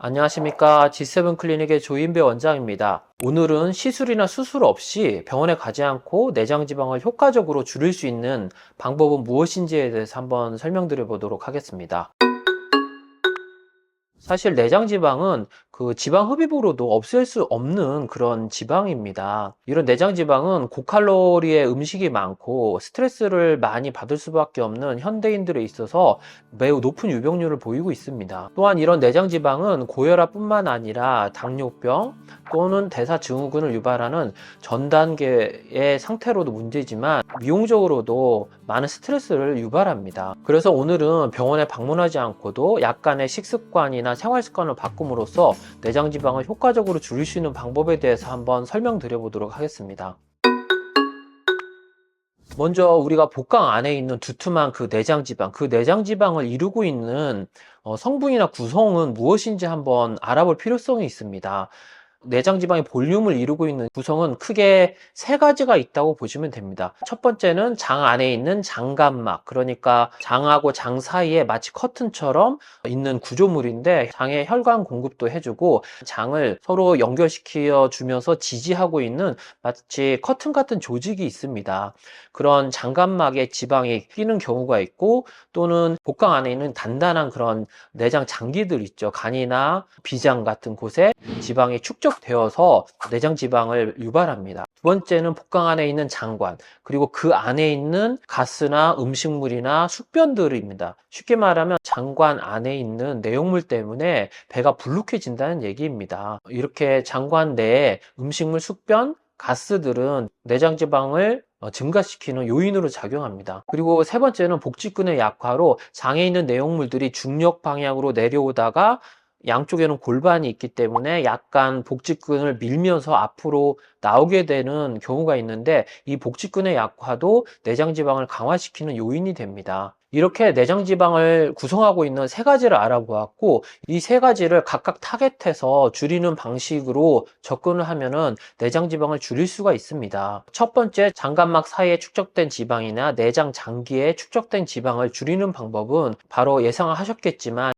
안녕하십니까. G7 클리닉의 조인배 원장입니다. 오늘은 시술이나 수술 없이 병원에 가지 않고 내장 지방을 효과적으로 줄일 수 있는 방법은 무엇인지에 대해서 한번 설명드려 보도록 하겠습니다. 사실 내장 지방은 그 지방 흡입으로도 없앨 수 없는 그런 지방입니다. 이런 내장 지방은 고칼로리의 음식이 많고 스트레스를 많이 받을 수밖에 없는 현대인들에 있어서 매우 높은 유병률을 보이고 있습니다. 또한 이런 내장 지방은 고혈압뿐만 아니라 당뇨병 또는 대사증후군을 유발하는 전 단계의 상태로도 문제지만 미용적으로도 많은 스트레스를 유발합니다. 그래서 오늘은 병원에 방문하지 않고도 약간의 식습관이나 생활 습관을 바꿈으로써 내장 지방을 효과적으로 줄일 수 있는 방법에 대해서 한번 설명드려 보도록 하겠습니다. 먼저 우리가 복강 안에 있는 두툼한 그 내장 지방, 그 내장 지방을 이루고 있는 성분이나 구성은 무엇인지 한번 알아볼 필요성이 있습니다. 내장 지방의 볼륨을 이루고 있는 구성은 크게 세 가지가 있다고 보시면 됩니다. 첫 번째는 장 안에 있는 장감막, 그러니까 장하고 장 사이에 마치 커튼처럼 있는 구조물인데 장에 혈관 공급도 해주고 장을 서로 연결시켜 주면서 지지하고 있는 마치 커튼 같은 조직이 있습니다. 그런 장감막에 지방이 끼는 경우가 있고, 또는 복강 안에 있는 단단한 그런 내장 장기들 있죠. 간이나 비장 같은 곳에 지방이 축적되어서 내장 지방을 유발합니다. 두 번째는 복강 안에 있는 장관, 그리고 그 안에 있는 가스나 음식물이나 숙변들입니다. 쉽게 말하면 장관 안에 있는 내용물 때문에 배가 불룩해진다는 얘기입니다. 이렇게 장관 내에 음식물, 숙변, 가스들은 내장 지방을 증가시키는 요인으로 작용합니다. 그리고 세 번째는 복직근의 약화로 장에 있는 내용물들이 중력 방향으로 내려오다가 양쪽에는 골반이 있기 때문에 약간 복직근을 밀면서 앞으로 나오게 되는 경우가 있는데, 이 복직근의 약화도 내장 지방을 강화시키는 요인이 됩니다. 이렇게 내장 지방을 구성하고 있는 세 가지를 알아보았고, 이 세 가지를 각각 타겟해서 줄이는 방식으로 접근을 하면은 내장 지방을 줄일 수가 있습니다. 첫 번째, 장감막 사이에 축적된 지방이나 내장 장기에 축적된 지방을 줄이는 방법은 바로 예상하셨겠지만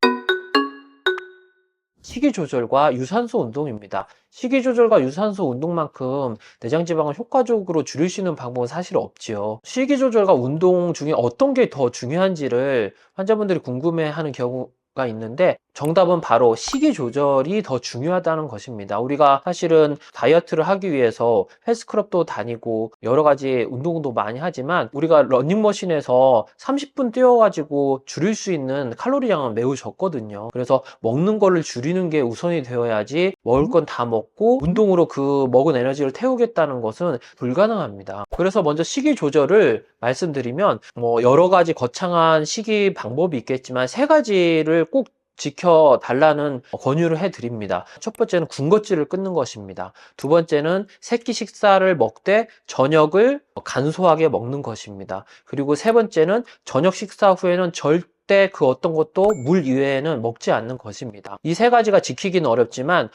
식이 조절과 유산소 운동입니다. 식이 조절과 유산소 운동만큼 내장 지방을 효과적으로 줄일 수 있는 방법은 사실 없지요. 식이 조절과 운동 중에 어떤 게 더 중요한지를 환자분들이 궁금해하는 경우가 있는데, 정답은 바로 식이 조절이 더 중요하다는 것입니다. 우리가 사실은 다이어트를 하기 위해서 헬스클럽도 다니고 여러 가지 운동도 많이 하지만, 우리가 러닝머신에서 30분 뛰어가지고 줄일 수 있는 칼로리량은 매우 적거든요. 그래서 먹는 거를 줄이는 게 우선이 되어야지, 먹을 건 다 먹고 운동으로 그 먹은 에너지를 태우겠다는 것은 불가능합니다. 그래서 먼저 식이 조절을 말씀드리면, 여러 가지 거창한 식이 방법이 있겠지만 세 가지를 꼭 지켜달라는 권유를 해드립니다. 첫 번째는 군것질을 끊는 것입니다. 두 번째는 새끼 식사를 먹되 저녁을 간소하게 먹는 것입니다. 그리고 세 번째는 저녁 식사 후에는 절대 그 어떤 것도 물 이외에는 먹지 않는 것입니다. 이 세 가지가 지키기는 어렵지만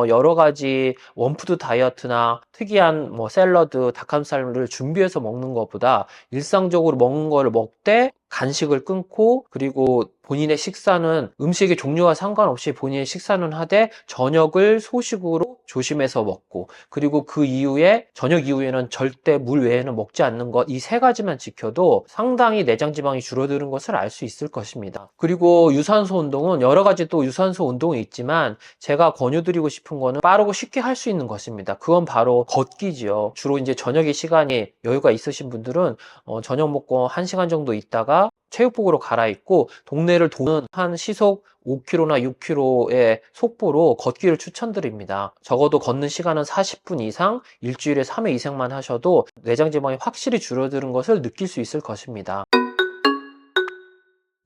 여러 가지 원푸드 다이어트나 특이한 샐러드, 닭가슴살을 준비해서 먹는 것보다 일상적으로 먹는 거를 먹되 간식을 끊고, 그리고 본인의 식사는 음식의 종류와 상관없이 본인의 식사는 하되 저녁을 소식으로 조심해서 먹고, 그리고 그 이후에 저녁 이후에는 절대 물 외에는 먹지 않는 것, 이 세 가지만 지켜도 상당히 내장 지방이 줄어드는 것을 알 수 있을 것입니다. 그리고 유산소 운동은 여러 가지 또 유산소 운동이 있지만 제가 권유드리고 싶은 거는 빠르고 쉽게 할 수 있는 것입니다. 그건 바로 걷기지요. 주로 이제 저녁에 시간이 여유가 있으신 분들은 저녁 먹고 1시간 정도 있다가 체육복으로 갈아입고 동네를 도는 한 시속 5km나 6km의 속보로 걷기를 추천드립니다. 적어도 걷는 시간은 40분 이상, 일주일에 3회 이상만 하셔도 내장 지방이 확실히 줄어드는 것을 느낄 수 있을 것입니다.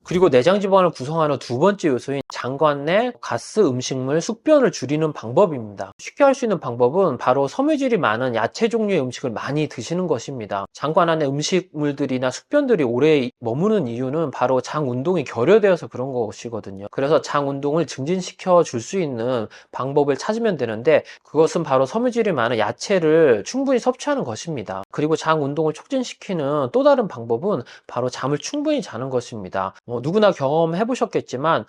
그리고 내장 지방을 구성하는 두 번째 요소인 장관 내 가스, 음식물, 숙변을 줄이는 방법입니다. 쉽게 할 수 있는 방법은 바로 섬유질이 많은 야채 종류의 음식을 많이 드시는 것입니다. 장관 안에 음식물들이나 숙변들이 오래 머무는 이유는 바로 장 운동이 결여되어서 그런 것이거든요. 그래서 장 운동을 증진시켜 줄 수 있는 방법을 찾으면 되는데, 그것은 바로 섬유질이 많은 야채를 충분히 섭취하는 것입니다. 그리고 장 운동을 촉진시키는 또 다른 방법은 바로 잠을 충분히 자는 것입니다. 누구나 경험해 보셨겠지만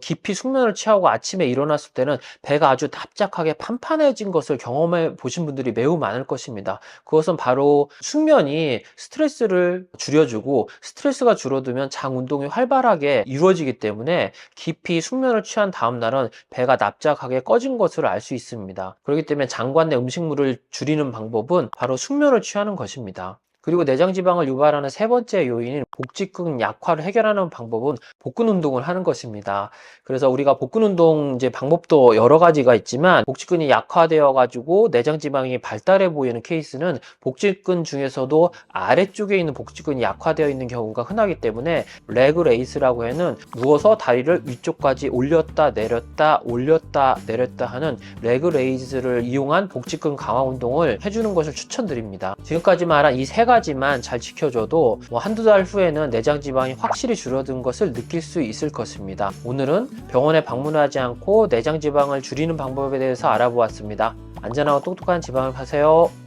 깊이 숙면을 취하고 아침에 일어났을 때는 배가 아주 납작하게 판판해진 것을 경험해 보신 분들이 매우 많을 것입니다. 그것은 바로 숙면이 스트레스를 줄여주고, 스트레스가 줄어들면 장 운동이 활발하게 이루어지기 때문에 깊이 숙면을 취한 다음 날은 배가 납작하게 꺼진 것을 알 수 있습니다. 그렇기 때문에 장관 내 음식물을 줄이는 방법은 바로 숙면을 취하는 것입니다. 그리고 내장 지방을 유발하는 세 번째 요인인 복직근 약화를 해결하는 방법은 복근 운동을 하는 것입니다. 그래서 우리가 복근 운동 이제 방법도 여러 가지가 있지만, 복직근이 약화되어 가지고 내장 지방이 발달해 보이는 케이스는 복직근 중에서도 아래쪽에 있는 복직근이 약화되어 있는 경우가 흔하기 때문에, 레그 레이스라고 하는 누워서 다리를 위쪽까지 올렸다 내렸다 올렸다 내렸다 하는 레그 레이즈를 이용한 복직근 강화 운동을 해주는 것을 추천드립니다. 지금까지 말한 이 세 가지만 잘 지켜줘도 한두 달 후에는 내장 지방이 확실히 줄어든 것을 느낄 수 있을 것입니다. 오늘은 병원에 방문하지 않고 내장 지방을 줄이는 방법에 대해서 알아보았습니다. 안전하고 똑똑한 지방을 파세요.